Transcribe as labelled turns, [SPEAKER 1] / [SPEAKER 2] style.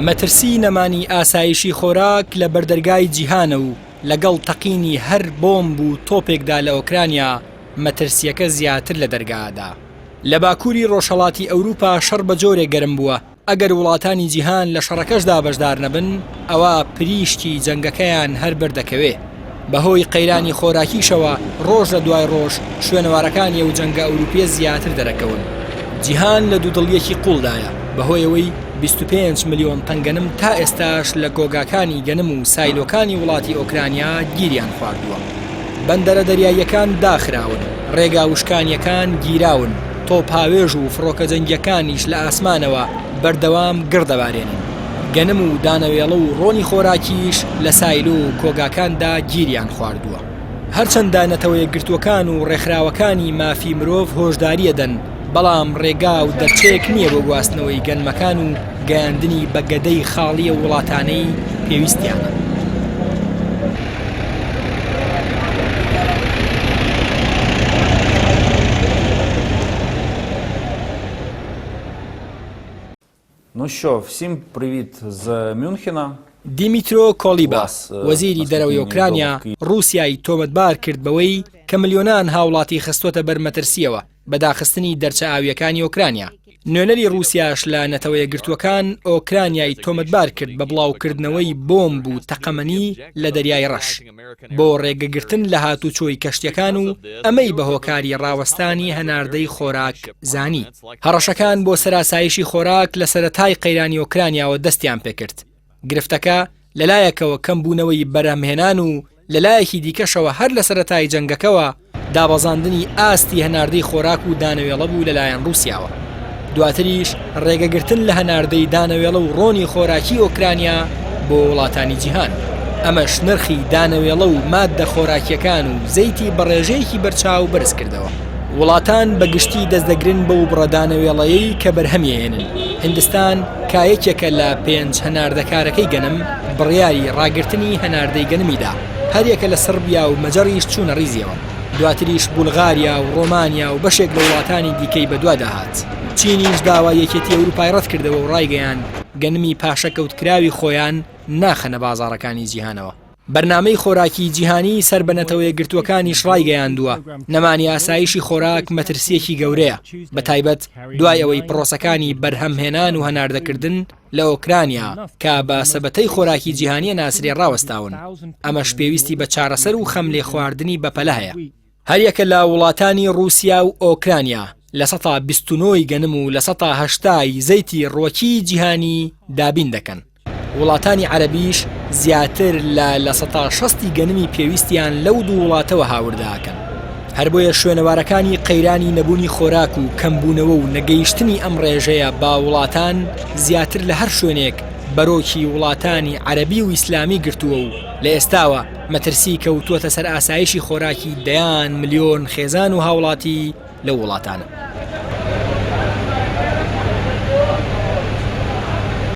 [SPEAKER 1] مەترسی نەمانی ئاسایشی خۆراک لە بەردەرگای جیهانە و لەگەڵ تەقینی هەر بۆمب و تۆپێکدا لە ئۆکرانیا مەترسیەکە زیاتر لە دەرگادا. لە باکووری ڕۆژهەڵاتی ئەوروپا شەڕ بە جۆرێک گەرم بووە. ئەگەر وڵاتانی جیهان لە شەڕەکەشدا بەشدار نەبن ئەوە پریشتی جەنگەکەیان هەر بەردەکەوێ. بەهۆی قەیرانی خۆراکیشەوە ڕۆژ لە دوای ڕۆژ شوێنەوارەکانی ئەو جەنگە ئەوروپیە زیاتر دەرەکەون. جیهان لە دوودڵیەکی قوڵدایە بەهۆی ئەوەی 25 ملیۆن تەنگەنم تا ئێستاش لە گۆگاکانی گەنم و سایلۆکانی وڵاتی ئۆکرانیا گیریان خواردووە. بەندەرە دەریاییەکان داخراون، ڕێگا وشکانیەکان گیراون، تۆپاوێژ و فڕۆکە جەنگیەکانیش لە ئاسمانەوە بەردەوام گڕدەبارێنن. گەنم و دانەوێڵە و ڕۆنی خۆراکیش لە سایلۆ و کۆگاکاندا گیریان خواردووە. هەرچەندە نەتەوەیە گرتوەکان و ڕێکخراوەکانی مافی مرۆڤ هۆشداریەدەن، بەڵام ڕێگا و دەرچەیەک نییە بۆ گواستنەوەی گەنمەکان و گەیاندنی بە گەدەی خاڵیە وڵاتانەی پێویستیانە.
[SPEAKER 2] Ну що, всім привіт з Мюнхена.
[SPEAKER 1] دیمیترۆ کۆلیبا وەزیری دەرەوەی ئۆکرانیا رووسیای تۆمەتبار کرد بەوەی کە ملیۆنان هاوڵاتی خستۆتە بەر مەترسیەوە بەداخستنی دەرچە ئاویەکانی ئۆکرانیا. نوێنەری رووسیاش لە نەتەوەیە گرتوەکان ئۆکرانیای تۆمەتبار کرد بە بڵاوکردنەوەی بۆمب و تەقەمەنی لە دەریای ڕەش بۆ ڕێگەگرتن لە هاتوچۆی کەشتیەکان و ئەمەی بە هۆکاری ڕاوەستانی هەناردەی خۆراک زانی. هەڕەشەکان بۆ سەراسایشی خۆراک لە سەرەتای قەیرانی ئۆکرانیاوە دەستیان پێکرد. گرفتەکە لەلایەکەوە کەمبوونەوەی بەرهەمهێنان و لەلایەکی دیکەشەوە هەر لە سەرەتای جەنگەکەوە دابەزاندنی ئاستی هەناردەی خۆراک و دانەوێڵە بوو لەلایەن رووسیاوە. دواتریش ڕێگەگرتن لە هەناردەی دانەوێڵە و ڕۆنی خۆراکی ئۆکرانیا بۆ وڵاتانی جیهان. ئەمەش نرخی دانەوێڵە و ماددە خۆراکیەکان و زەیتی بەڕێژەیەکی بەرچاو بەرز کردەوە. وڵاتان بەگشتی دەستدەگرن بەو بڕەدانەوێڵەیەی کە بەرهەمیێنن. هیندستان کایەکێکە لە 5 هەناردەکارەکەی گەنم بڕیاری ڕاگرتنی هەناردەی گەنمیدا. هەریەکە لە سربیا و مەجەڕیش چوونە ڕیزیەوە. دواتریش بولغاریا و ڕۆمانیا و بەشێک لە وڵاتانی دیکەی بەدوا داهات. چینیش داوای یەکێتی ئەوروپای ڕەت کردەوە و ڕایگەیان گەنمی پاشەکەوتکراوی خۆیان ناخەنە بازاڕەکانی جیهانەوە. بەرنامەی خۆراکی جیهانی سەر بە نەتەوەیە گرتوەکانی شڕایگەیاندووە. نەمانی ئاسایشی خۆراک مەترسیەکی گەورەیە، بە تایبەت دوای ئەوەی پرۆسەکانی بەرهەمهێنان و هەناردەکردن لە ئۆکرانیا کە بە سەبەتەی خۆراکی جیهانیە ناسرێ ڕاوەستاون. ئەمەش پێویستی بە چارەسەر و خەملێ خواردنی بەپەلە هەیە. هەریەکە لە وڵاتانی رووسیا و ئۆکرانیا لە 129 گەنم و لە 180 زەیتی ڕۆکی جیهانی دابین دەکەن. وڵاتانی عەرەبیش زیاتر لە 160 گەنمی پێویستیان لەو دوو وڵاتەوە هاورداکەن. هەر بۆیە شوێنەوارەکانی قەیرانی نەبوونی خۆراک و کەمبوونەوە و نەگەیشتنی ئەم ڕێژەیە با وڵاتان زیاتر لە هەر شوێنێک بەرۆکی وڵاتانی عەرەبی و ئیسلامی گرتووە و لە ئێستاوە مەترسی کەوتووەتە سەر ئاسایشی خۆراکی دەیان ملیۆن خێزان و هاوڵاتی لە وڵاتانە.